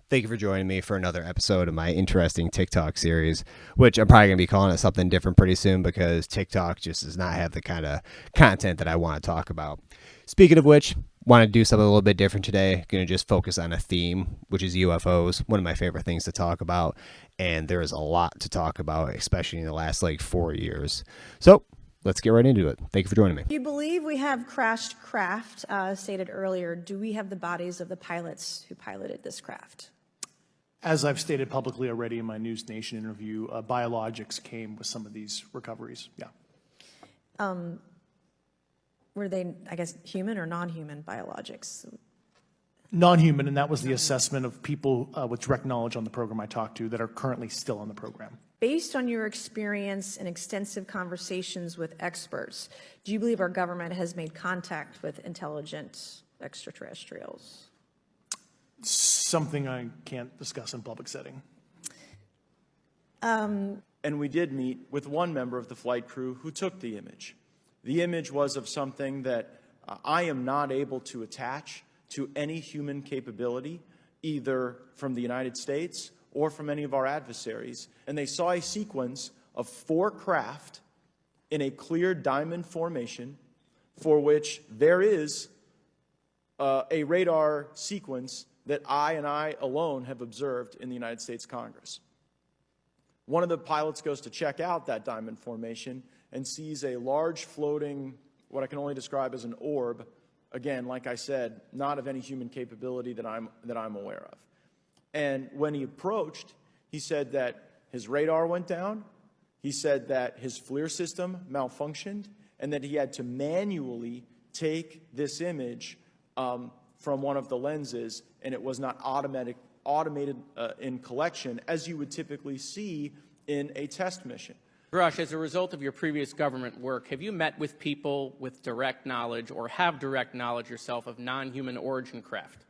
Thank you for joining me for another episode of my interesting TikTok series, which I'm probably going to be calling it something different pretty soon because TikTok just does not have the kind of content that I want to talk about. Speaking of which, want to do something a little bit different today. Going to just focus on a theme, which is UFOs, one of my favorite things to talk about. And there is a lot to talk about, especially in the last 4 years. So let's get right into it. Thank you for joining me. You believe we have crashed craft, stated earlier. Do we have the bodies of the pilots who piloted this craft? As I've stated publicly already in my News Nation interview, biologics came with some of these recoveries. Yeah. Were they, I guess, human or non-human biologics? Non-human, and that was the assessment of people with direct knowledge on the program I talked to that are currently still on the program. Based on your experience and extensive conversations with experts, do you believe our government has made contact with intelligent extraterrestrials? Something I can't discuss in public setting. And we did meet with one member of the flight crew who took the image. The image was of something that I am not able to attach to any human capability, either from the United States or from any of our adversaries. And they saw a sequence of 4 craft in a clear diamond formation for which there is a radar sequence that I alone have observed in the United States Congress. One of the pilots goes to check out that diamond formation and sees a large floating, what I can only describe as an orb, again, like I said, not of any human capability that I'm aware of. And when he approached, he said that his radar went down, he said that his FLIR system malfunctioned, and that he had to manually take this image from one of the lenses, and it was not automated in collection as you would typically see in a test mission. Grush, as a result of your previous government work, have you met with people with direct knowledge or have direct knowledge yourself of non-human origin craft?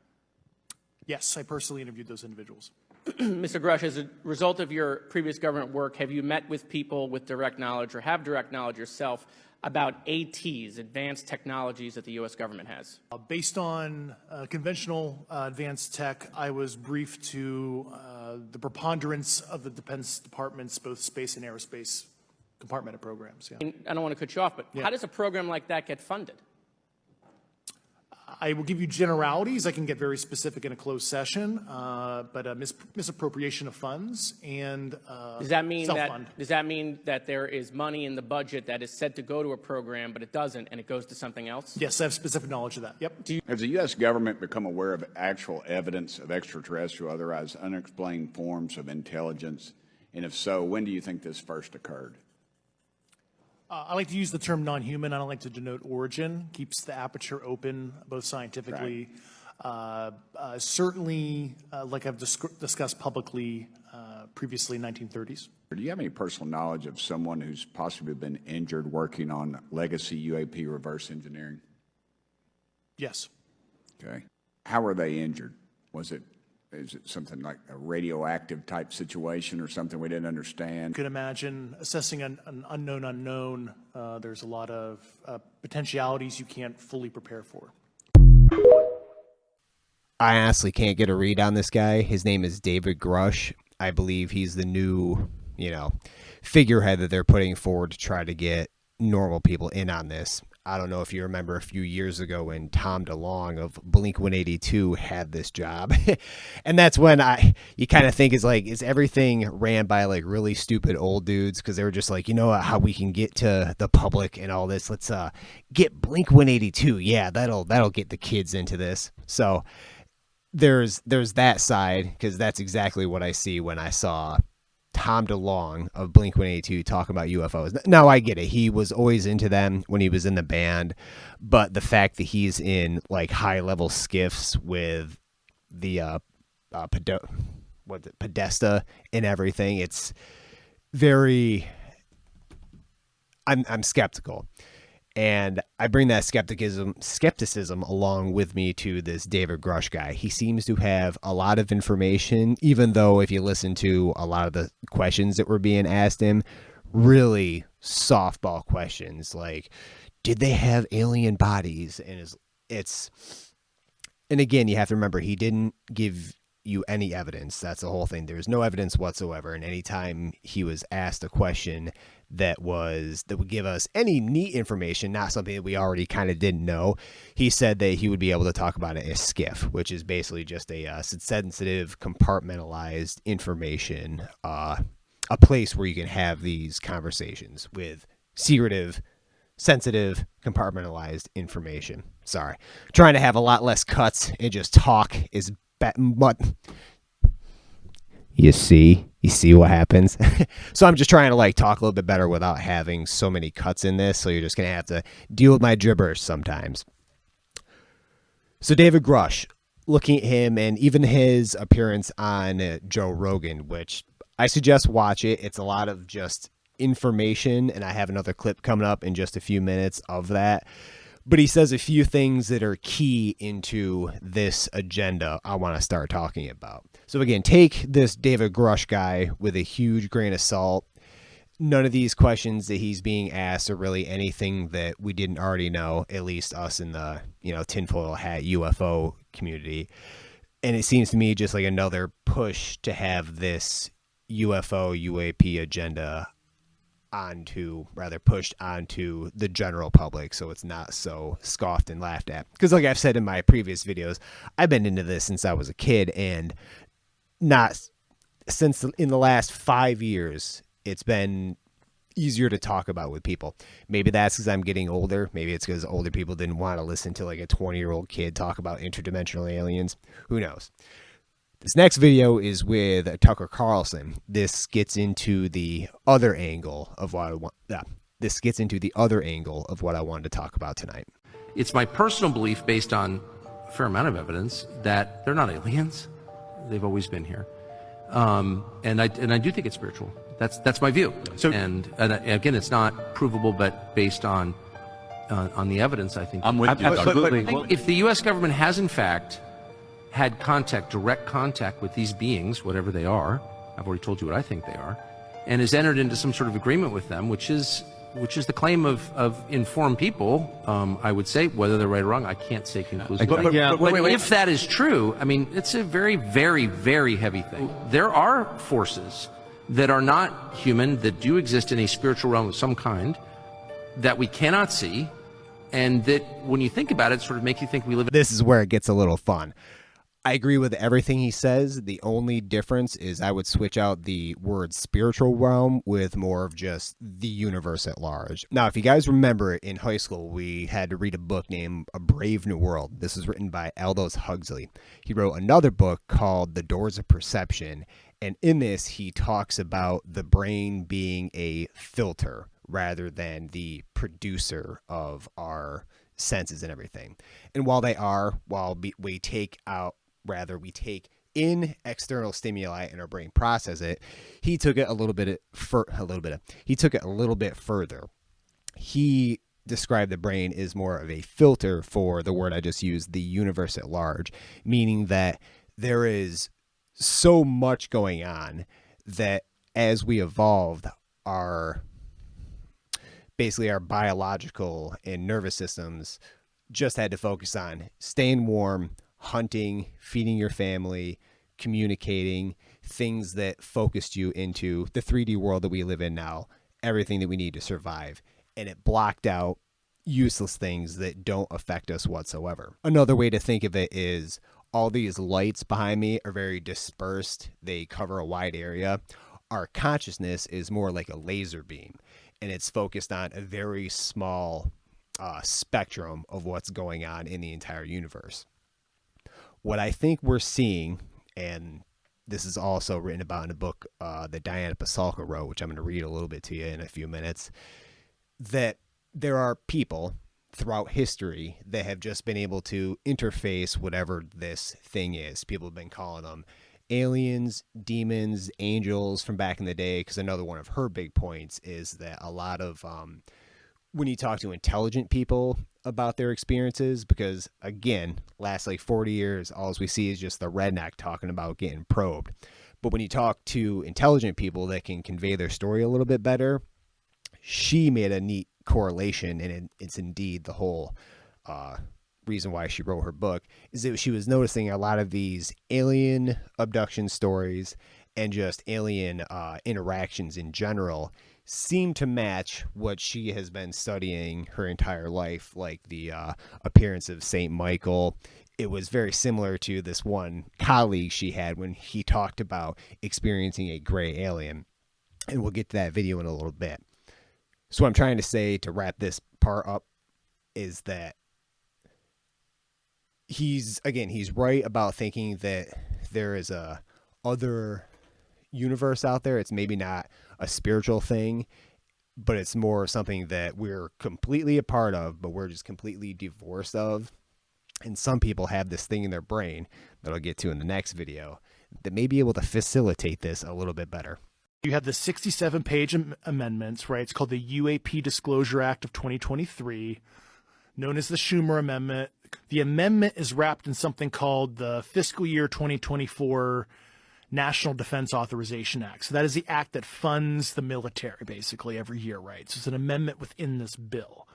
Yes, I personally interviewed those individuals. Mr. Grush, as a result of your previous government work, have you met with people with direct knowledge or have direct knowledge yourself about ATs, advanced technologies that the U.S. government has? Based on conventional advanced tech, I was briefed to the preponderance of the Defense Department's both space and aerospace compartmented programs. Yeah. I don't want to cut you off, but how does a program like that get funded? I will give you generalities. I can get very specific in a closed session, but misappropriation of funds and does that mean self-fund. Does that mean that there is money in the budget that is said to go to a program, but it doesn't, and it goes to something else? Yes, I have specific knowledge of that. Yep. Has the U.S. government become aware of actual evidence of extraterrestrial, otherwise unexplained forms of intelligence? And if so, when do you think this first occurred? I like to use the term non-human. I don't like to denote origin. Keeps the aperture open, both scientifically. Right. Certainly, like I've discussed publicly previously, 1930s. Do you have any personal knowledge of someone who's possibly been injured working on legacy UAP reverse engineering? Yes. Okay. How were they injured? Is it something like a radioactive type situation or something we didn't understand? You could imagine assessing an unknown. There's a lot of potentialities you can't fully prepare for. I honestly can't get a read on this guy. His name is David Grush. I believe he's the new, figurehead that they're putting forward to try to get normal people in on this. I don't know if you remember a few years ago when Tom DeLonge of Blink-182 had this job. And that's when you kind of think is everything ran by really stupid old dudes? Because they were just how we can get to the public and all this. Let's get Blink-182. Yeah, that'll get the kids into this. So there's that side, because that's exactly what I see when I saw Tom DeLonge of Blink-182 talking about UFOs. Now, I get it. He was always into them when he was in the band, but the fact that he's in high-level skiffs with the Podesta and everything, it's very... I'm skeptical. And I bring that skepticism along with me to this David Grush guy. He seems to have a lot of information, even though if you listen to a lot of the questions that were being asked him, really softball questions like, did they have alien bodies? And again, you have to remember, he didn't give you any evidence. That's the whole thing. There's no evidence whatsoever. And anytime he was asked a question that would give us any neat information, not something that we already kind of didn't know, he said that he would be able to talk about it as SCIF, which is basically just a sensitive, compartmentalized information, a place where you can have these conversations with secretive, sensitive, compartmentalized information. Sorry. Trying to have a lot less cuts and just talk is You see what happens? So I'm just trying to like talk a little bit better without having so many cuts in this. So you're just going to have to deal with my gibberish sometimes. So David Grush, looking at him and even his appearance on Joe Rogan, which I suggest watch it. It's a lot of just information, and I have another clip coming up in just a few minutes of that. But he says a few things that are key into this agenda I want to start talking about. So again, take this David Grush guy with a huge grain of salt. None of these questions that he's being asked are really anything that we didn't already know, at least us in the, tinfoil hat UFO community. And it seems to me just like another push to have this UFO UAP agenda pushed onto the general public, so it's not so scoffed and laughed at. Because like I've said in my previous videos, I've been into this since I was a kid, and not since in the last 5 years, it's been easier to talk about with people. Maybe that's because I'm getting older. Maybe it's because older people didn't want to listen to like a 20-year-old kid talk about interdimensional aliens. Who knows? This next video is with Tucker Carlson. This gets into the other angle of what I want. This gets into the other angle of what I wanted to talk about tonight. It's my personal belief, based on a fair amount of evidence, that they're not aliens. They've always been here, and I do think it's spiritual. That's my view. So, and again, it's not provable, but based on the evidence, I think I'm with you. Absolutely. If the U.S. government has in fact had direct contact with these beings, whatever they are, I've already told you what I think they are, and has entered into some sort of agreement with them, which is the claim of informed people, I would say. Whether they're right or wrong, I can't say conclusively. But if that is true, I mean, it's a very, very, very heavy thing. There are forces that are not human, that do exist in a spiritual realm of some kind, that we cannot see, and that when you think about it, sort of make you think we live. This is where it gets a little fun. I agree with everything he says. The only difference is I would switch out the word spiritual realm with more of just the universe at large. Now, if you guys remember, in high school, we had to read a book named A Brave New World. This was written by Aldous Huxley. He wrote another book called The Doors of Perception. And in this, he talks about the brain being a filter rather than the producer of our senses and everything. And while we take in external stimuli and our brain process it, he took it a little bit further. He described the brain as more of a filter for the word I just used, the universe at large, meaning that there is so much going on that as we evolved, our biological and nervous systems just had to focus on staying warm, hunting, feeding your family, communicating, things that focused you into the 3D world that we live in now, everything that we need to survive. And it blocked out useless things that don't affect us whatsoever. Another way to think of it is all these lights behind me are very dispersed. They cover a wide area. Our consciousness is more like a laser beam, and it's focused on a very small spectrum of what's going on in the entire universe. What I think we're seeing, and this is also written about in a book that Diana Pasulka wrote, which I'm going to read a little bit to you in a few minutes, that there are people throughout history that have just been able to interface whatever this thing is. People have been calling them aliens, demons, angels from back in the day, because another one of her big points is that a lot of when you talk to intelligent people about their experiences, because again, last like 40 years, all we see is just the redneck talking about getting probed. But when you talk to intelligent people that can convey their story a little bit better, she made a neat correlation, and it's indeed the whole reason why she wrote her book, is that she was noticing a lot of these alien abduction stories and just alien interactions in general seem to match what she has been studying her entire life, like the appearance of Saint Michael. It was very similar to this one colleague she had when he talked about experiencing a gray alien. And we'll get to that video in a little bit. So what I'm trying to say to wrap this part up is that he's right about thinking that there is a other universe out there. It's maybe not a spiritual thing, but it's more something that we're completely a part of, but we're just completely divorced of. And some people have this thing in their brain that I'll get to in the next video that may be able to facilitate this a little bit better. You have the 67-page amendments, right? It's called the UAP Disclosure Act of 2023, known as the Schumer Amendment. The amendment is wrapped in something called the Fiscal Year 2024 National Defense Authorization Act. So that is the act that funds the military basically every year, right? So it's an amendment within this bill.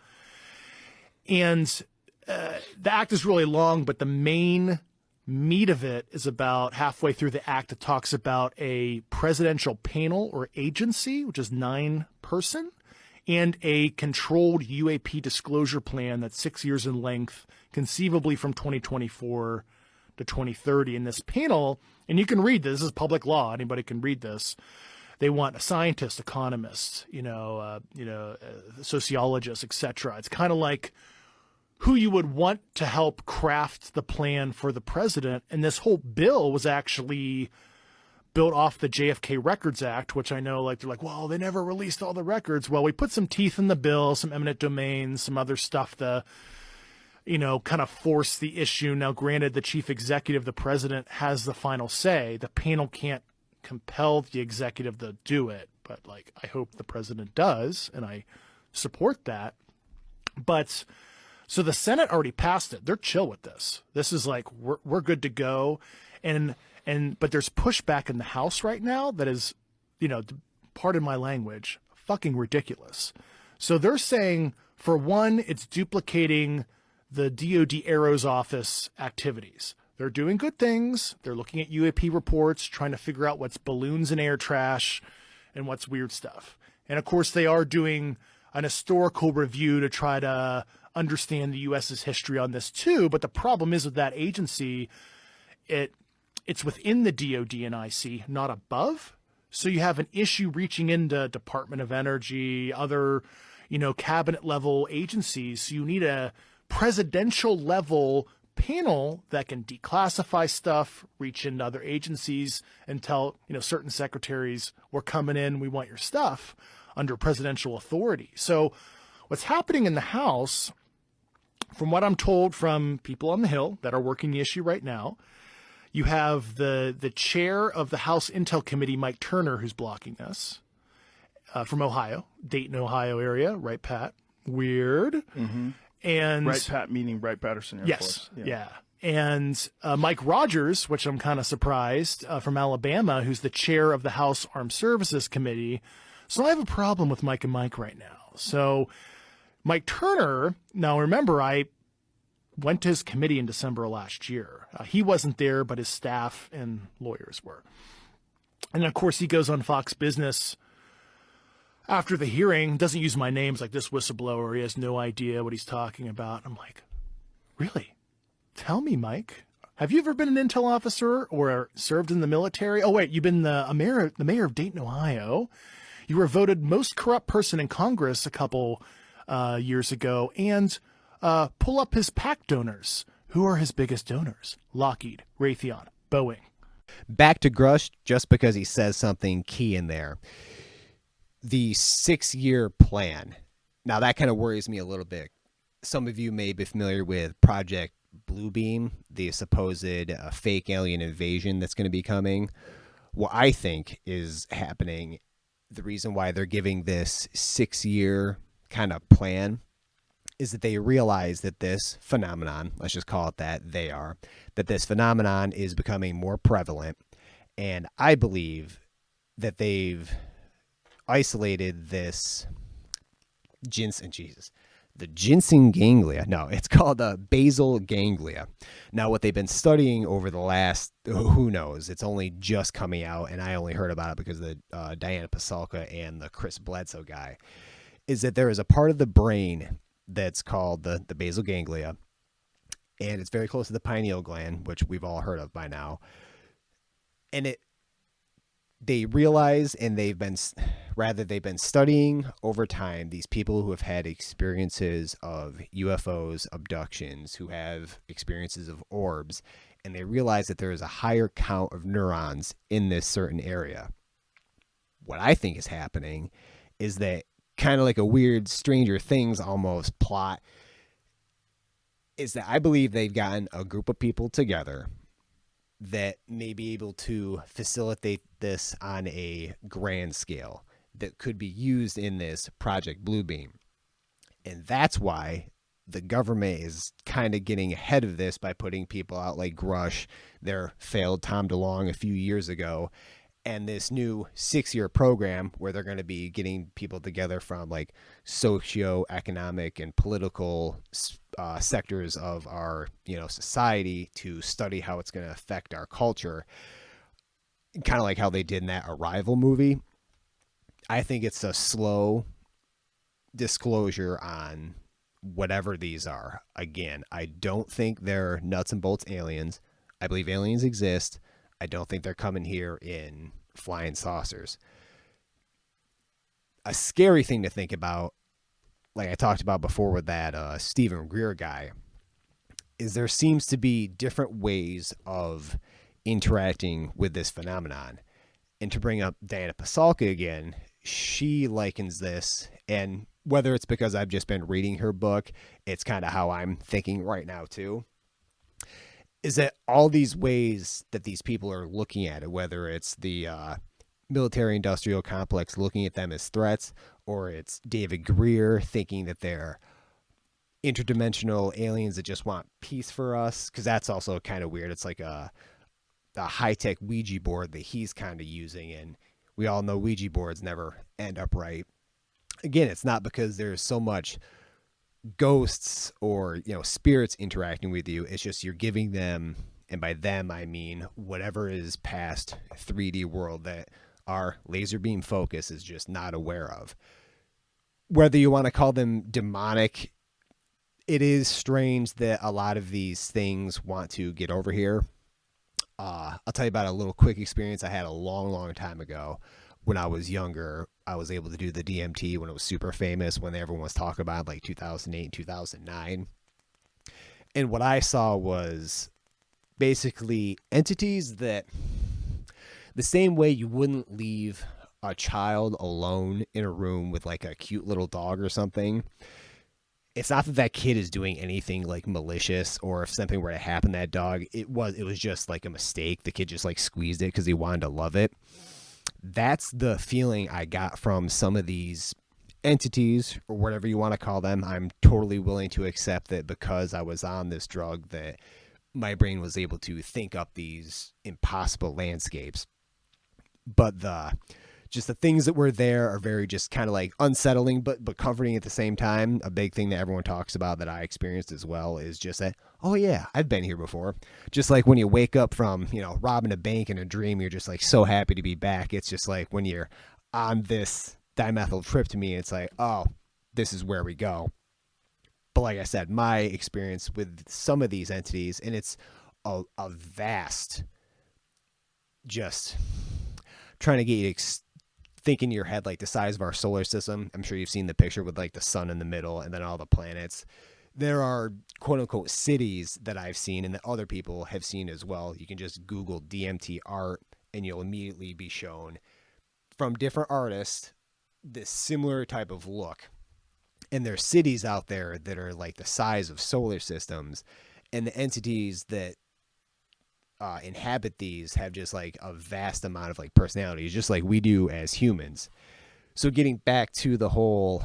And the act is really long, but the main meat of it is about halfway through the act. It talks about a presidential panel or agency, which is 9-person, and a controlled UAP disclosure plan that's 6 years in length, conceivably from 2024 to 2030. And this panel, and you can read this is public law, anybody can read this. They want a scientist, economist, sociologist, etc. It's kind of like who you would want to help craft the plan for the president. And this whole bill was actually built off the JFK Records Act, which I know they're like, well, they never released all the records. Well, we put some teeth in the bill, some eminent domain, some other stuff to, kind of force the issue. Now, granted, the chief executive, the president, has the final say. The panel can't compel the executive to do it, but I hope the president does, and I support that. But so the Senate already passed it. They're chill with this. This is we're good to go. But there's pushback in the House right now that is, pardon my language, fucking ridiculous. So they're saying, for one, it's duplicating the DOD Aero's office activities. They're doing good things. They're looking at UAP reports, trying to figure out what's balloons and air trash and what's weird stuff. And of course, they are doing an historical review to try to understand the U.S.'s history on this too. But the problem is with that agency, it's within the DOD and IC, not above. So you have an issue reaching into Department of Energy, other, cabinet level agencies. So you need a presidential level panel that can declassify stuff, reach into other agencies and tell, certain secretaries, we're coming in, we want your stuff under presidential authority. So what's happening in the House, from what I'm told from people on the Hill that are working the issue right now, you have the chair of the House Intel Committee, Mike Turner, who's blocking this, from Ohio, Dayton, Ohio area, right, Pat? Weird. Mm-hmm. And Right, Pat, meaning Wright-Patterson Air Force. Yes, yeah. And Mike Rogers, which I'm kind of surprised, from Alabama, who's the chair of the House Armed Services Committee. So I have a problem with Mike and Mike right now. So Mike Turner, now remember, I went to his committee in December of last year. He wasn't there, but his staff and lawyers were. And of course, he goes on Fox Business after the hearing, doesn't use my names like this whistleblower. He has no idea what he's talking about. I'm like, really? Tell me, Mike, have you ever been an intel officer or served in the military? Oh, wait, you've been the mayor of Dayton, Ohio. You were voted most corrupt person in Congress a couple years ago. And pull up his PAC donors. Who are his biggest donors? Lockheed, Raytheon, Boeing. Back to Grush, just because he says something key in there. The 6-year plan. Now, that kind of worries me a little bit. Some of you may be familiar with Project Bluebeam, the supposed fake alien invasion that's going to be coming. What I think is happening, the reason why they're giving this 6-year kind of plan, is that they realize that this phenomenon, let's just call it that this phenomenon is becoming more prevalent. And I believe that they've isolated this the ginseng ganglia. No, it's called basal ganglia. Now, what they've been studying over the last, who knows, it's only just coming out, and I only heard about it because of the Diana Pasulka and the Chris Bledsoes guy, is that there is a part of the brain that's called the basal ganglia, and it's very close to the pineal gland, which we've all heard of by now. And they realize, and they've been studying over time these people who have had experiences of UFOs, abductions, who have experiences of orbs, and they realize that there is a higher count of neurons in this certain area. What I think is happening is that, kind of like a weird Stranger Things almost plot, is that I believe they've gotten a group of people together that may be able to facilitate this on a grand scale that could be used in this Project Bluebeam. And that's why the government is kind of getting ahead of this by putting people out like Grush, their failed Tom DeLonge a few years ago, and this new 6-year program where they're going to be getting people together from like socioeconomic and political sectors of our, society to study how it's going to affect our culture. Kind of like how they did in that Arrival movie. I think it's a slow disclosure on whatever these are. Again, I don't think they're nuts and bolts aliens. I believe aliens exist. I don't think they're coming here in flying saucers. A scary thing to think about, like I talked about before with that Stephen Greer guy, is there seems to be different ways of interacting with this phenomenon. And to bring up Diana Pasulka again, she likens this, and whether it's because I've just been reading her book, it's kind of how I'm thinking right now too, is that all these ways that these people are looking at it, whether it's the military-industrial complex looking at them as threats, or it's David Greer thinking that they're interdimensional aliens that just want peace for us, because that's also kind of weird. It's like a high-tech Ouija board that he's kind of using, and we all know Ouija boards never end up right. Again, it's not because there's so much ghosts or spirits interacting with you. It's just you're giving them, and by them I mean whatever is past 3D world that our laser beam focus is just not aware of. Whether you want to call them demonic, it is strange that a lot of these things want to get over here. I'll tell you about a little quick experience I had a long time ago. When I was younger, I was able to do the DMT when it was super famous, when everyone was talking about like 2008 and 2009. And what I saw was basically entities that, the same way you wouldn't leave a child alone in a room with like a cute little dog or something. It's not that kid is doing anything like malicious, or if something were to happen to that dog, it was just like a mistake. The kid just like squeezed it because he wanted to love it. That's the feeling I got from some of these entities, or whatever you want to call them. I'm totally willing to accept that because I was on this drug that my brain was able to think up these impossible landscapes. But the things that were there are very just kind of like unsettling, but comforting at the same time. A big thing that everyone talks about that I experienced as well is just that, oh yeah, I've been here before. Just like when you wake up from, robbing a bank in a dream, you're just like so happy to be back. It's just like when you're on this dimethyltryptamine, it's like, oh, this is where we go. But like I said, my experience with some of these entities, and it's a vast, just trying to get you to think in your head like the size of our solar system. I'm sure you've seen the picture with like the sun in the middle and then all the planets. There are quote unquote cities that I've seen and that other people have seen as well. You can just Google DMT art and you'll immediately be shown from different artists this similar type of look. And there's cities out there that are like the size of solar systems, and the entities that inhabit these have just like a vast amount of like personalities, just like we do as humans. So getting back to the whole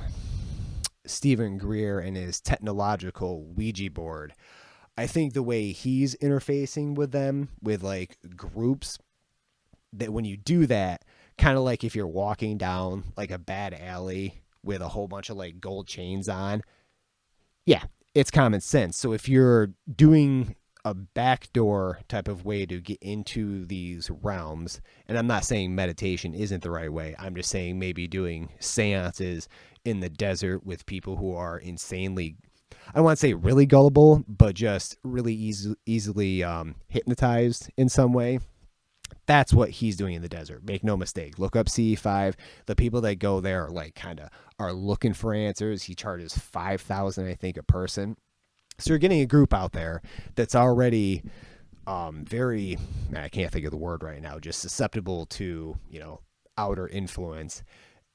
Stephen Greer and his technological Ouija board, I think the way he's interfacing with them, with like groups, that when you do that, kind of like if you're walking down like a bad alley with a whole bunch of like gold chains on, Yeah, it's common sense. So if you're doing a backdoor type of way to get into these realms, and I'm not saying meditation isn't the right way, I'm just saying maybe doing seances in the desert with people who are insanely, I don't want to say really gullible, but just really easily hypnotized in some way. That's what he's doing in the desert. Make no mistake. Look up CE5. The people that go there are like kind of are looking for answers. He charges $5,000, I think, a person. So you're getting a group out there that's already very, I can't think of the word right now, just susceptible to, outer influence.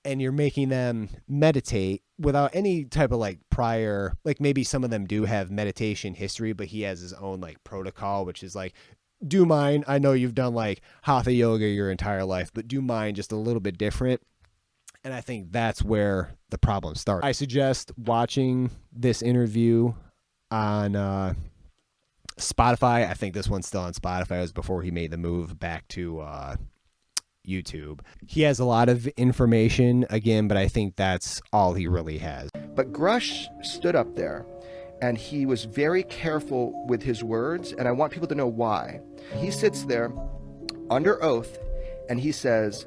And you're making them meditate without any type of like prior, like maybe some of them do have meditation history, but he has his own like protocol, which is like, do mine. I know you've done like hatha yoga your entire life, but do mine just a little bit different. And I think that's where the problem starts. I suggest watching this interview on Spotify. I think this one's still on Spotify. It was before he made the move back to YouTube. He has a lot of information again, but I think that's all he really has. But Grush stood up there and he was very careful with his words, and I want people to know why. He sits there under oath and he says,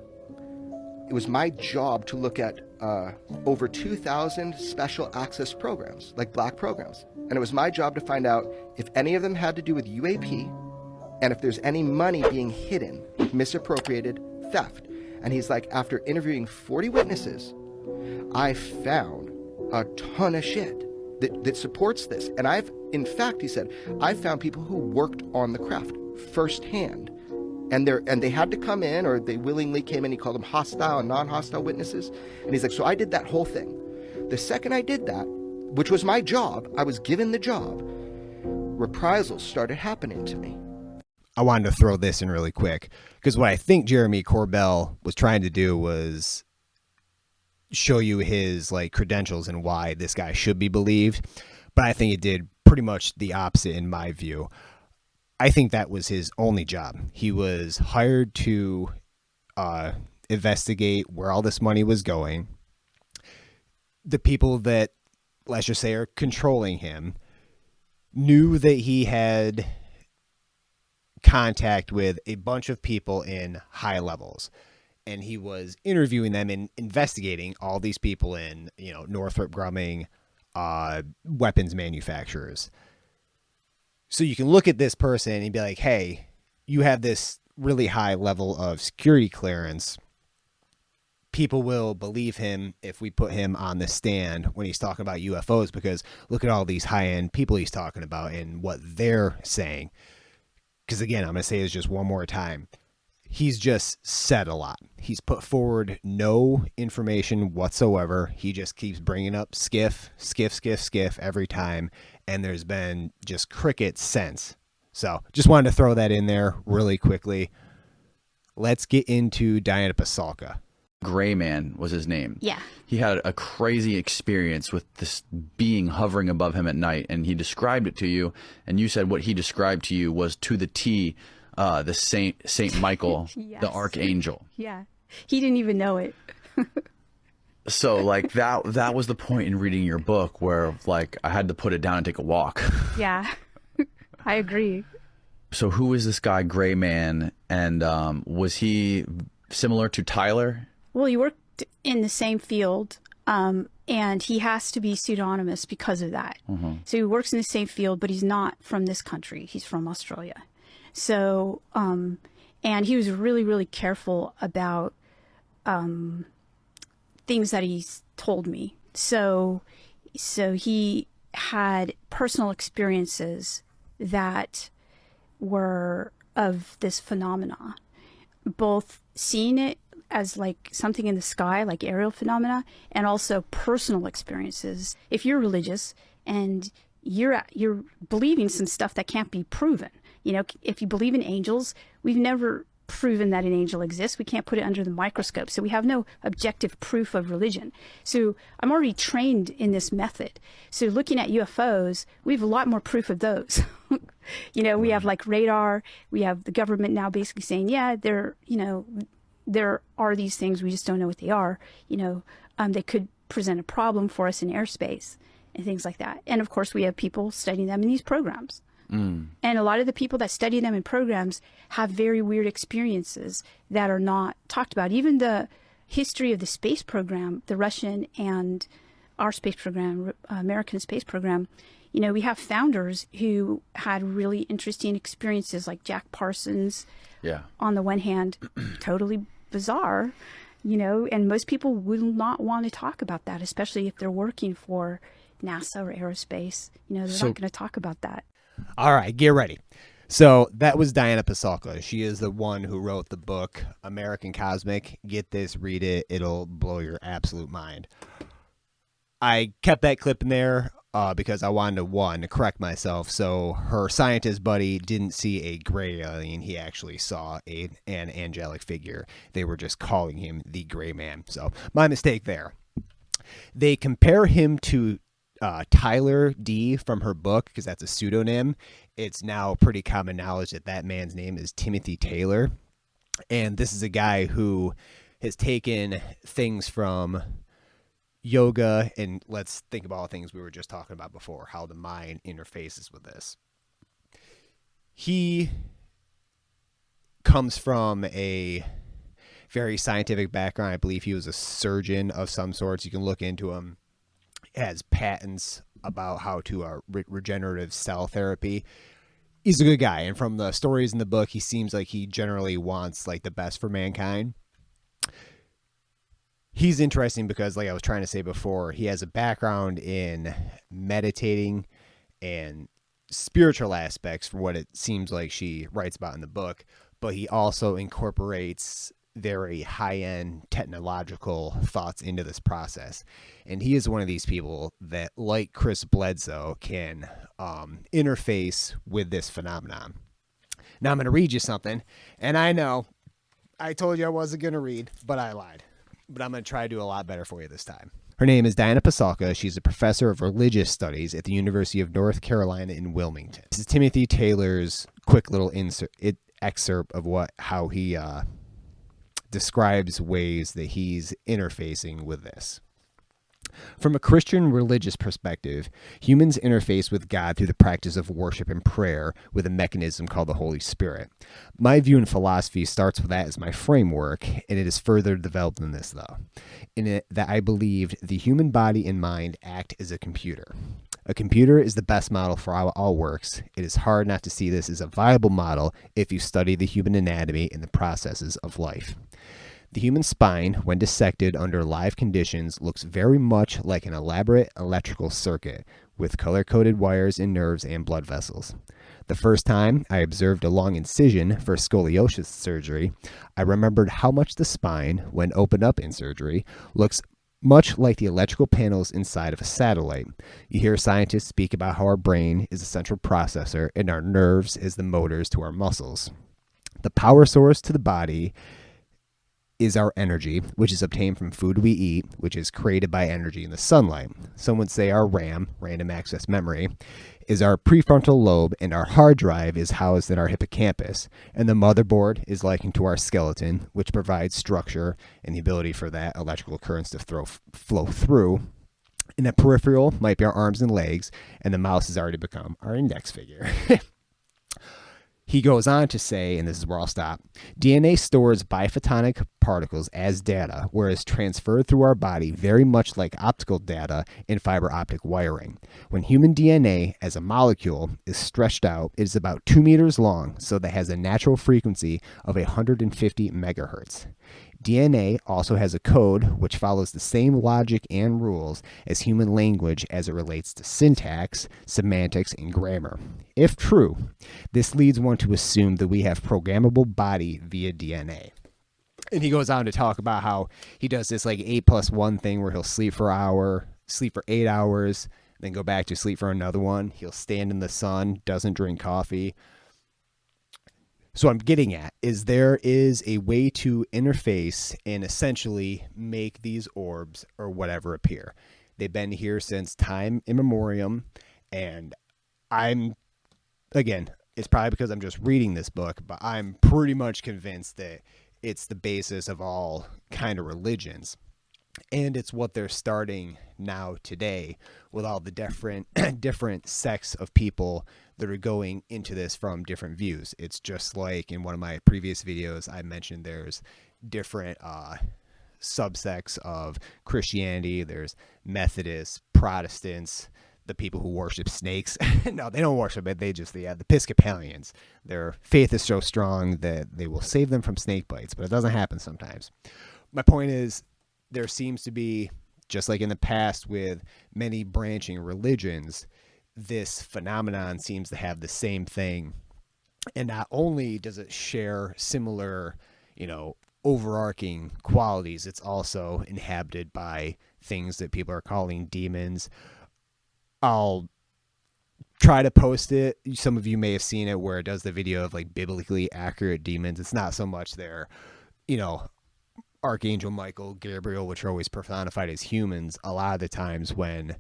it was my job to look at over 2,000 special access programs, like black programs. And it was my job to find out if any of them had to do with UAP and if there's any money being hidden, misappropriated, theft. And he's like, after interviewing 40 witnesses, I found a ton of shit that supports this. And in fact, he said, I found people who worked on the craft firsthand. And they had to come in, or they willingly came in. He called them hostile and non-hostile witnesses. And he's like, so I did that whole thing. The second I did that, which was my job, I was given the job, reprisals started happening to me. I wanted to throw this in really quick because what I think Jeremy Corbell was trying to do was show you his like credentials and why this guy should be believed. But I think it did pretty much the opposite in my view. I think that was his only job. He was hired to investigate where all this money was going. The people that, let's just say, are controlling him knew that he had contact with a bunch of people in high levels. And he was interviewing them and investigating all these people in, Northrop Grumman, weapons manufacturers. So you can look at this person and be like, hey, you have this really high level of security clearance. People will believe him if we put him on the stand when he's talking about UFOs, because look at all these high-end people he's talking about and what they're saying. Because again, I'm going to say this just one more time. He's just said a lot. He's put forward no information whatsoever. He just keeps bringing up skiff every time. And there's been just crickets since. So just wanted to throw that in there really quickly. Let's get into Diana Pasulka. Gray Man was his name. Yeah. He had a crazy experience with this being hovering above him at night, and he described it to you, and you said what he described to you was to the T, the Saint Michael, Yes. the Archangel. Yeah. He didn't even know it. So like that was the point in reading your book where like I had to put it down and take a walk. Yeah. I agree. So who is this guy Gray Man, and was he similar to Tyler? Well, he worked in the same field, and he has to be pseudonymous because of that. Mm-hmm. So he works in the same field, but he's not from this country. He's from Australia. So, and he was really, really careful about things that he's told me. So he had personal experiences that were of this phenomena, both seeing it as like something in the sky, like aerial phenomena, and also personal experiences. If you're religious and you're believing some stuff that can't be proven, if you believe in angels, we've never proven that an angel exists. We can't put it under the microscope. So we have no objective proof of religion. So I'm already trained in this method. So looking at UFOs, we have a lot more proof of those. We have like radar. We have the government now basically saying, yeah, there are these things. We just don't know what they are. They could present a problem for us in airspace. and things like that. And of course, we have people studying them in these programs. And a lot of the people that study them in programs have very weird experiences that are not talked about. Even the history of the space program, the Russian and our space program, American space program, you know, we have founders who had really interesting experiences, like Jack Parsons. Yeah. On the one hand, totally bizarre, you know, and most people will not want to talk about that, especially if they're working for NASA or aerospace. You know, they're not going to talk about that. All right, get ready. So that was Diana Pasulka. She is the one who wrote the book American Cosmic. Get this, read it. It'll blow your absolute mind. I kept that clip in there because I wanted to correct myself. So her scientist buddy didn't see a gray alien. He actually saw an angelic figure. They were just calling him the Gray Man. So my mistake there. They compare him to Tyler D from her book because that's a pseudonym. It's now pretty common knowledge that that man's name is Timothy Taylor. And this is a guy who has taken things from yoga, and let's think about all things we were just talking about before, how the mind interfaces with this. He comes from a very scientific background. I believe he was a surgeon of some sorts. You can look into him. Has patents about how to regenerative cell therapy. He's a good guy, and from the stories in the book, he seems like he generally wants like the best for mankind. He's interesting because, like I was trying to say before, he has a background in meditating and spiritual aspects for what it seems like she writes about in the book, but he also incorporates very high-end technological thoughts into this process. And he is one of these people that, like Chris Bledsoe, can interface with this phenomenon. Now I'm going to read you something, and I know I told you I wasn't going to read, but I lied. But I'm going to try to do a lot better for you this time. Her name is Diana Pasulka. She's a professor of religious studies at the University of North Carolina in Wilmington. This is Timothy Taylor's quick little excerpt of how he describes ways that he's interfacing with this. From a Christian religious perspective, humans interface with God through the practice of worship and prayer with a mechanism called the Holy Spirit. My view in philosophy starts with that as my framework, and it is further developed than this, though, in it that I believed the human body and mind act as a computer. A computer is the best model for how it all works. It is hard not to see this as a viable model if you study the human anatomy and the processes of life. The human spine, when dissected under live conditions, looks very much like an elaborate electrical circuit with color-coded wires and nerves and blood vessels. The first time I observed a long incision for scoliosis surgery, I remembered how much the spine, when opened up in surgery, looks much like the electrical panels inside of a satellite. You hear scientists speak about how our brain is a central processor and our nerves is the motors to our muscles. The power source to the body is our energy, which is obtained from food we eat, which is created by energy in the sunlight. Some would say our RAM, random access memory, is our prefrontal lobe, and our hard drive is housed in our hippocampus, and the motherboard is likened to our skeleton, which provides structure and the ability for that electrical currents to flow through. And the peripheral might be our arms and legs, and the mouse has already become our index finger. He goes on to say, and this is where I'll stop, DNA stores biphotonic particles as data, whereas transferred through our body very much like optical data in fiber optic wiring. When human DNA as a molecule is stretched out, it is about 2 meters long, so that has a natural frequency of 150 megahertz. DNA also has a code which follows the same logic and rules as human language as it relates to syntax, semantics, and grammar. If true, this leads one to assume that we have programmable body via DNA. And he goes on to talk about how he does this like 8+1 thing where he'll sleep for 8 hours, then go back to sleep for another one. He'll stand in the sun, doesn't drink coffee. So I'm getting at is there is a way to interface and essentially make these orbs or whatever appear. They've been here since time immemorial, and it's probably because I'm just reading this book, but I'm pretty much convinced that it's the basis of all kind of religions. And it's what they're starting now today with all the different different sects of people that are going into this from different views. It's just like in one of my previous videos, I mentioned there's different subsects of Christianity. There's Methodists, Protestants, the people who worship snakes. No, they don't worship it. The Episcopalians. Their faith is so strong that they will save them from snake bites, but it doesn't happen sometimes. My point is, there seems to be, just like in the past with many branching religions, this phenomenon seems to have the same thing. And not only does it share similar, overarching qualities, it's also inhabited by things that people are calling demons. I'll try to post it. Some of you may have seen it where it does the video of like biblically accurate demons. It's not so much their, Archangel Michael, Gabriel, which are always personified as humans. A lot of the times when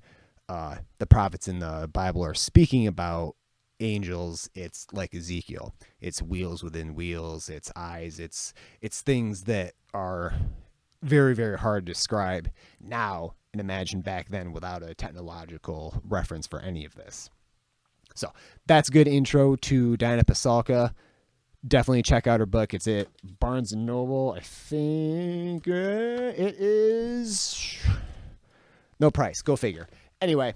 the prophets in the Bible are speaking about angels, it's like Ezekiel. It's wheels within wheels. It's eyes. It's things that are very, very hard to describe now and imagine back then without a technological reference for any of this. So that's a good intro to Diana Pasulka. Definitely check out her book. It's at Barnes & Noble. I think it is no price. Go figure. Anyway,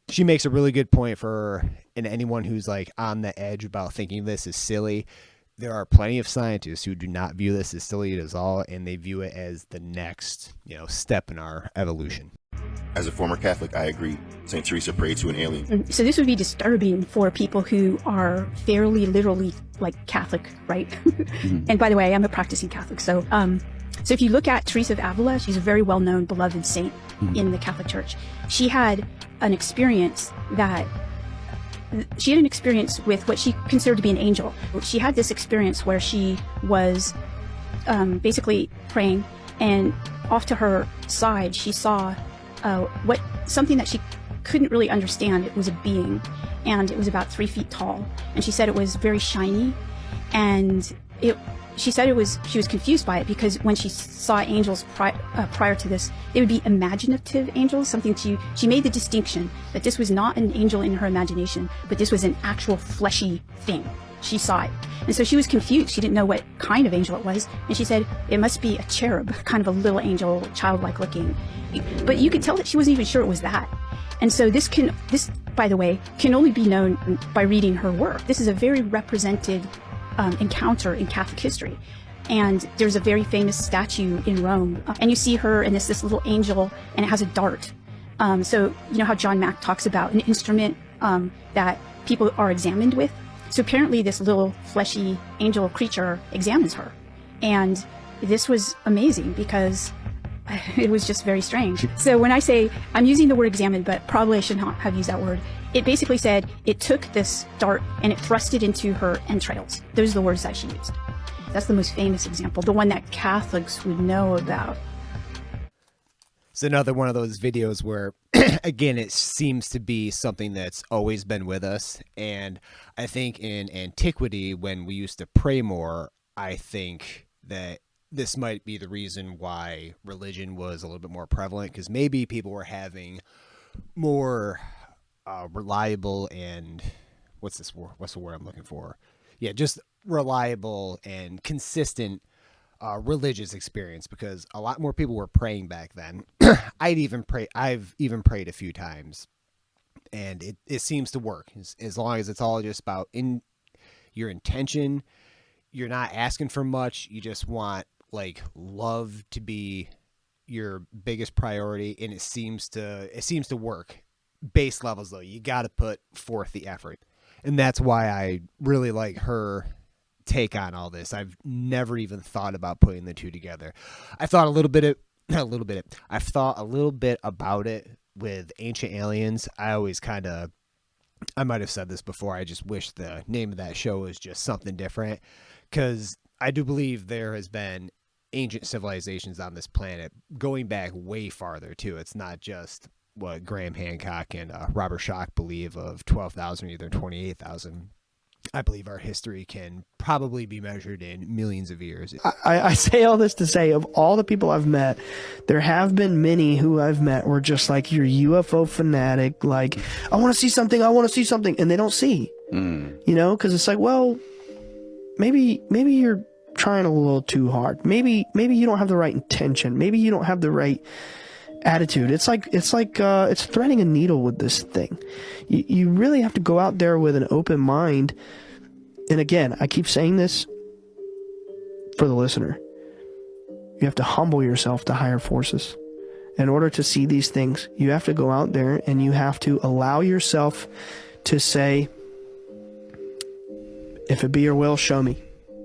she makes a really good point for anyone who's like on the edge about thinking this is silly. There are plenty of scientists who do not view this as silly at all, and they view it as the next, step in our evolution. As a former Catholic, I agree. St. Teresa prayed to an alien. So this would be disturbing for people who are fairly literally like Catholic, right? Mm-hmm. And by the way, I am a practicing Catholic. So if you look at Teresa of Avila, she's a very well-known, beloved saint in the Catholic Church. She had an experience with what she considered to be an angel. She had this experience where she was basically praying, and off to her side, she saw something that she couldn't really understand. It was a being, and it was about 3 feet tall. And she said it was very shiny, and she said she was confused by it because when she saw angels prior to this, they would be imaginative angels. She made the distinction that this was not an angel in her imagination, but this was an actual fleshy thing. She saw it. And so she was confused. She didn't know what kind of angel it was. And she said, it must be a cherub, kind of a little angel, childlike looking. But you could tell that she wasn't even sure it was that. And so this, by the way, can only be known by reading her work. This is a very represented encounter in Catholic history. And there's a very famous statue in Rome. And you see her, and it's this little angel, and it has a dart. So you know how John Mack talks about an instrument that people are examined with? So apparently this little fleshy angel creature examines her. And this was amazing because it was just very strange. So when I say, I'm using the word examine, but probably I should not have used that word. It basically said it took this dart and it thrust it into her entrails. Those are the words that she used. That's the most famous example, the one that Catholics would know about. It's another one of those videos where, again, it seems to be something that's always been with us. And I think in antiquity, when we used to pray more, I think that this might be the reason why religion was a little bit more prevalent, because maybe people were having more reliable and what's the word I'm looking for? Yeah, just reliable and consistent religious experience, because a lot more people were praying back then. I've even prayed a few times, and it seems to work as long as it's all just about in your intention. You're not asking for much. You just want like love to be your biggest priority, and it seems to work. Base levels though, you got to put forth the effort, and that's why I really like her take on all this. I've never even thought about putting the two together. I've thought a little bit about it with Ancient Aliens. I might have said this before, I just wish the name of that show was just something different, because I do believe there has been ancient civilizations on this planet going back way farther too. It's not just what Graham Hancock and Robert Schoch believe of 12,000 or either 28,000. I believe our history can probably be measured in millions of years. I say all this to say, of all the people I've met, there have been many who I've met were just like, you're UFO fanatic, like, I want to see something, and they don't see. You know, because it's like, well, maybe you're trying a little too hard. Maybe you don't have the right intention. Maybe you don't have the right attitude. It's threading a needle with this thing. You really have to go out there with an open mind. And again, I keep saying this for the listener. You have to humble yourself to higher forces. In order to see these things, you have to go out there and you have to allow yourself to say, if it be your will, show me.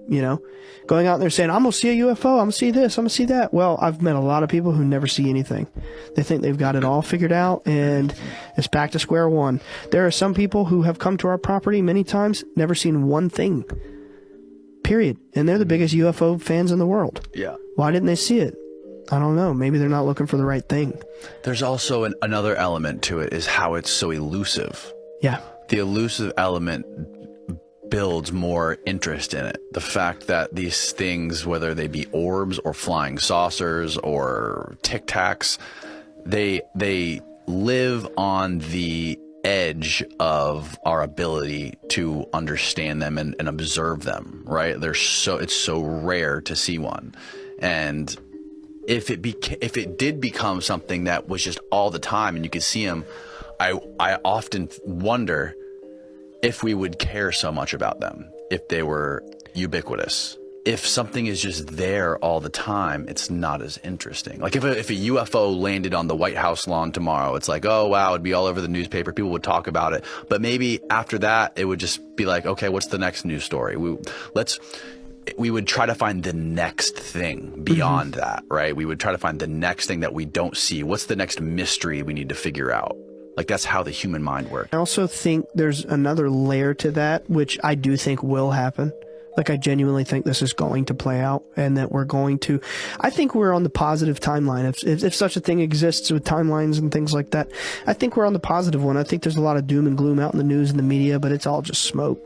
You know, going out there saying, I'm going to see a UFO, I'm going to see this, I'm going to see that. Well, I've met a lot of people who never see anything. They think they've got it all figured out and it's back to square one. There are some people who have come to our property many times, never seen one thing, period. And they're the biggest UFO fans in the world. Yeah. Why didn't they see it? I don't know. Maybe they're not looking for the right thing. There's also another element to it, is how it's so elusive. Yeah. The elusive element builds more interest in it. The fact that these things, whether they be orbs or flying saucers or Tik Toks, they live on the edge of our ability to understand them and observe them, right? It's so rare to see one. And if it did become something that was just all the time and you could see them, I often wonder if we would care so much about them if they were ubiquitous. If something is just there all the time, it's not as interesting. Like if a UFO landed on the White House lawn tomorrow, it's like, oh wow, it'd be all over the newspaper, people would talk about it. But maybe after that, it would just be like, okay, what's the next news story? We would try to find the next thing beyond that, right? We would try to find the next thing that we don't see. What's the next mystery we need to figure out? Like, that's how the human mind works. I also think there's another layer to that, which I do think will happen. Like, I genuinely think this is going to play out and that I think we're on the positive timeline. If such a thing exists with timelines and things like that, I think we're on the positive one. I think there's a lot of doom and gloom out in the news and the media, but it's all just smoke.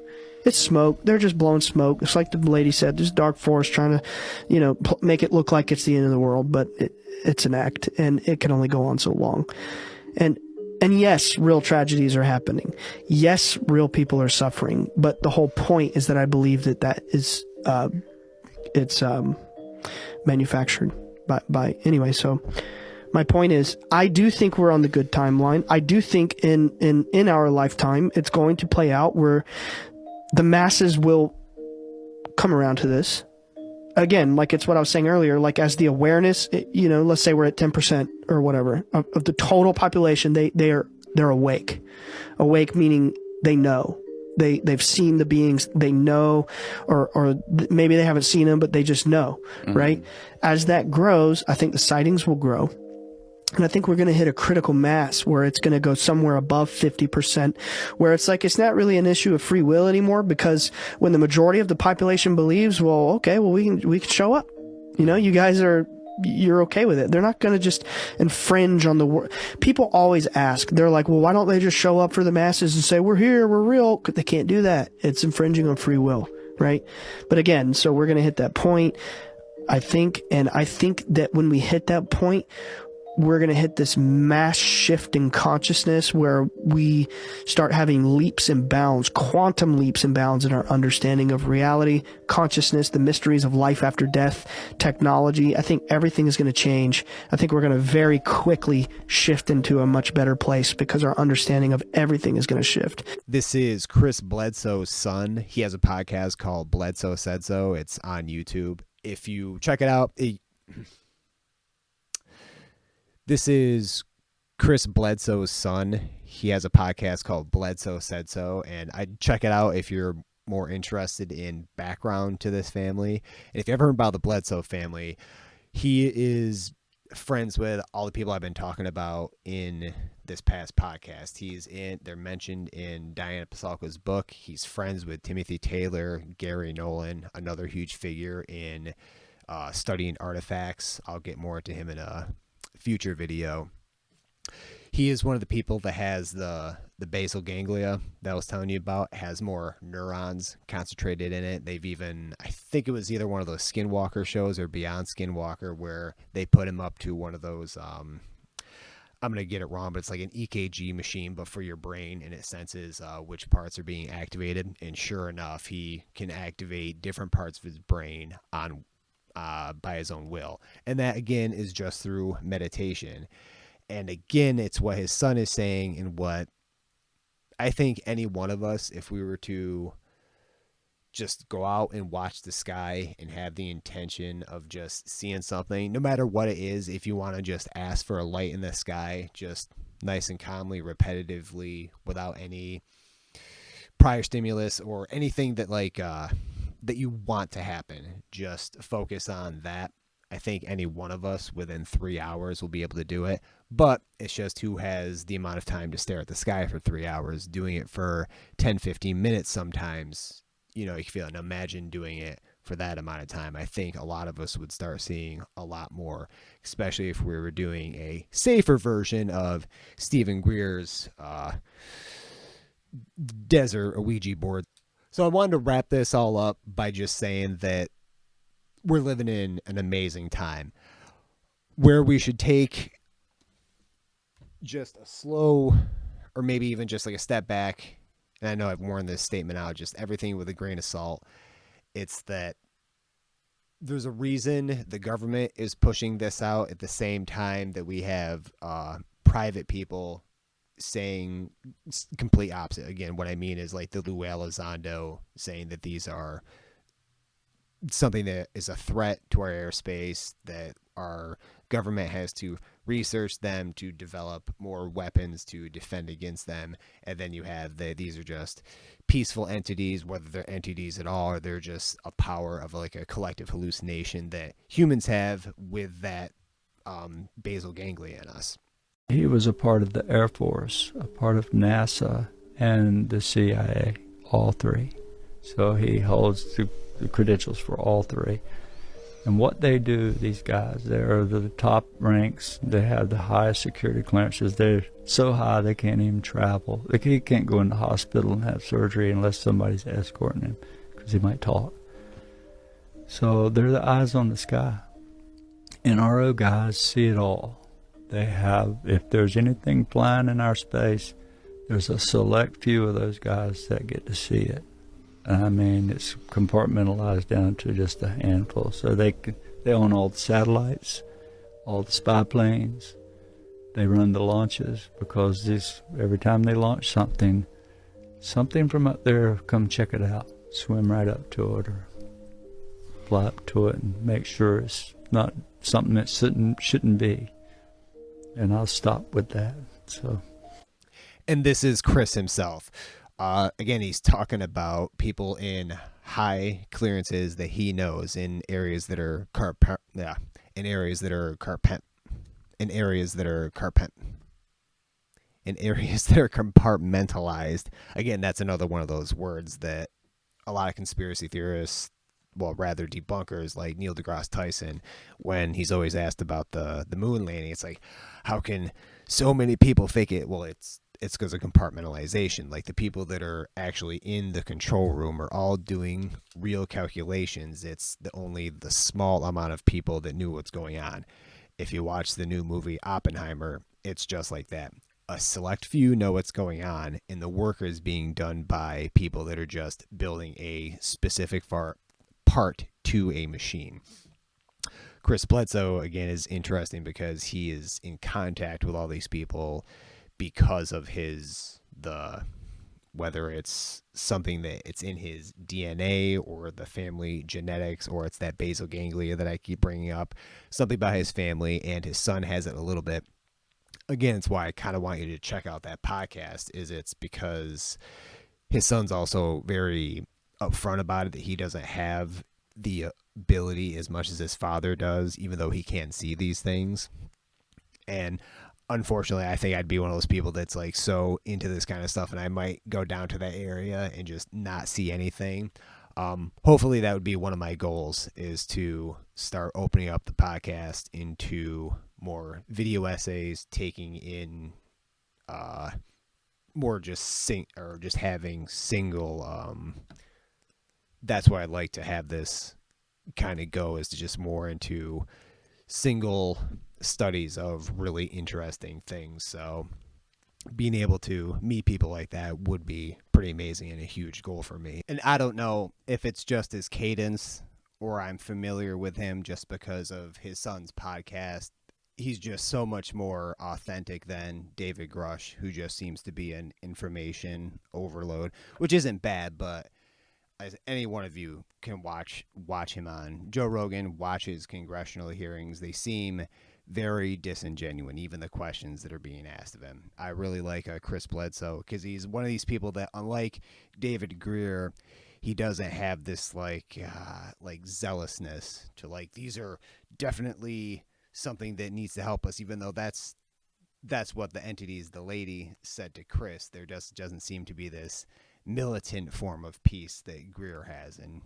It's smoke. They're just blowing smoke. It's like the lady said, this dark force trying to, make it look like it's the end of the world, but it's an act and it can only go on so long. And yes, real tragedies are happening. Yes, real people are suffering. But the whole point is that I believe that is, it's manufactured by anyway. So my point is, I do think we're on the good timeline. I do think in our lifetime, it's going to play out where the masses will come around to this. Again, like it's what I was saying earlier, like as the awareness, let's say we're at 10% or whatever of the total population, they're awake. Awake meaning they know. They've seen the beings, they know, or maybe they haven't seen them, but they just know, right? As that grows, I think the sightings will grow. And I think we're going to hit a critical mass where it's going to go somewhere above 50%, where it's like, it's not really an issue of free will anymore, because when the majority of the population believes, well, okay, well, we can show up. You guys you're okay with it. They're not going to just infringe on the world. People always ask, they're like, well, why don't they just show up for the masses and say, we're here, we're real? They can't do that. It's infringing on free will, right? But again, so we're going to hit that point, I think. And I think that when we hit that point, we're going to hit this mass shift in consciousness where we start having leaps and bounds, quantum leaps and bounds in our understanding of reality, consciousness, the mysteries of life after death, technology. I think everything is going to change. I think we're going to very quickly shift into a much better place because our understanding of everything is going to shift. This is Chris Bledsoe's son. He has a podcast called Bledsoe Said So. It's on YouTube. If you check it out, this is Chris Bledsoe's son. He has a podcast called Bledsoe Said So, and I'd check it out if you're more interested in background to this family. And if you ever heard about the Bledsoe family, he is friends with all the people I've been talking about in this past podcast. They're mentioned in Diana Pasulka's book. He's friends with Timothy Taylor, Gary Nolan, another huge figure in studying artifacts. I'll get more into him in a future video. He is one of the people that has the basal ganglia that I was telling you about, has more neurons concentrated in it. They've even, I think it was either one of those Skinwalker shows or Beyond Skinwalker, where they put him up to one of those, I'm going to get it wrong, but it's like an EKG machine, but for your brain, and it senses which parts are being activated. And sure enough, he can activate different parts of his brain on by his own will. And that, again, is just through meditation. And again, it's what his son is saying, and what I think any one of us, if we were to just go out and watch the sky and have the intention of just seeing something, no matter what it is, if you want to just ask for a light in the sky, just nice and calmly, repetitively, without any prior stimulus or anything that that you want to happen, just focus on that. I think any one of us within 3 hours will be able to do it, but it's just who has the amount of time to stare at the sky for 3 hours. Doing it for 10, 15 minutes sometimes, you can feel it. And imagine doing it for that amount of time. I think a lot of us would start seeing a lot more, especially if we were doing a safer version of Stephen Greer's desert Ouija board. So I wanted to wrap this all up by just saying that we're living in an amazing time where we should take just a slow, or maybe even just like a step back. And I know I've worn this statement out, just everything with a grain of salt. It's that there's a reason the government is pushing this out at the same time that we have private people saying complete opposite. Again, what I mean is like the Lou Elizondo saying that these are something that is a threat to our airspace, that our government has to research them to develop more weapons to defend against them. And then you have these are just peaceful entities, whether they're entities at all, or they're just a power of like a collective hallucination that humans have with that basal ganglia in us. He was a part of the Air Force, a part of NASA, and the CIA, all three. So he holds the credentials for all three. And what they do, these guys, they're the top ranks. They have the highest security clearances. They're so high they can't even travel. He can't go in the hospital and have surgery unless somebody's escorting him, because he might talk. So they're the eyes on the sky. NRO guys see it all. They have, if there's anything flying in our space, there's a select few of those guys that get to see it. I mean, it's compartmentalized down to just a handful. So they own all the satellites, all the spy planes. They run the launches, because every time they launch something from up there, come check it out. Swim right up to it or fly up to it and make sure it's not something that shouldn't be. And I'll stop with that. So, and this is Chris himself. Again, he's talking about people in high clearances that he knows in areas that are compartmentalized. Again, that's another one of those words that a lot of conspiracy theorists, well, rather debunkers like Neil deGrasse Tyson, when he's always asked about the moon landing, it's like, how can so many people fake it? Well, it's because of compartmentalization. Like the people that are actually in the control room are all doing real calculations. It's only the small amount of people that knew what's going on. If you watch the new movie Oppenheimer, it's just like that. A select few know what's going on, and the work is being done by people that are just building a specific part to a machine. Chris Bledsoe, again, is interesting because he is in contact with all these people because of whether it's something that it's in his DNA or the family genetics, or it's that basal ganglia that I keep bringing up, something about his family, and his son has it a little bit. Again, it's why I kind of want you to check out that podcast, it's because his son's also very upfront about it, that he doesn't have the ability as much as his father does, even though he can see these things. And unfortunately, I think I'd be one of those people that's like so into this kind of stuff, and I might go down to that area and just not see anything. Hopefully that would be one of my goals, is to start opening up the podcast into more video essays, taking in more just having single. That's why I'd like to have this kind of go, is to just more into single studies of really interesting things. So being able to meet people like that would be pretty amazing and a huge goal for me. And I don't know if it's just his cadence or I'm familiar with him just because of his son's podcast. He's just so much more authentic than David Grush, who just seems to be an information overload, which isn't bad, but as any one of you can watch him on Joe Rogan, watch his congressional hearings. They seem very disingenuous, even the questions that are being asked of him. I really like Chris Bledsoe, because he's one of these people that, unlike David Greer, he doesn't have this like zealousness to like, these are definitely something that needs to help us, even though that's what the entities, the lady said to Chris. There just doesn't seem to be this militant form of peace that Greer has, and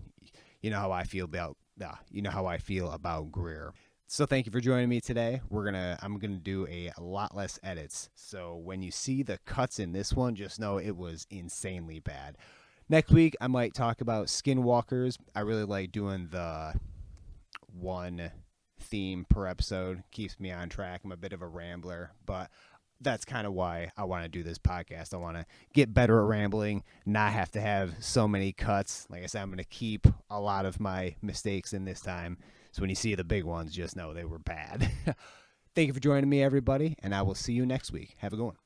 you know how I feel about Greer. So thank you for joining me today. I'm gonna do a lot less edits, so when you see the cuts in this one, just know it was insanely bad. Next week I might talk about skinwalkers. I really like doing the one theme per episode. Keeps me on track. I'm a bit of a rambler, but that's kind of why I want to do this podcast. I want to get better at rambling, not have to have so many cuts. Like I said, I'm going to keep a lot of my mistakes in this time. So when you see the big ones, just know they were bad. Thank you for joining me, everybody, and I will see you next week. Have a good one.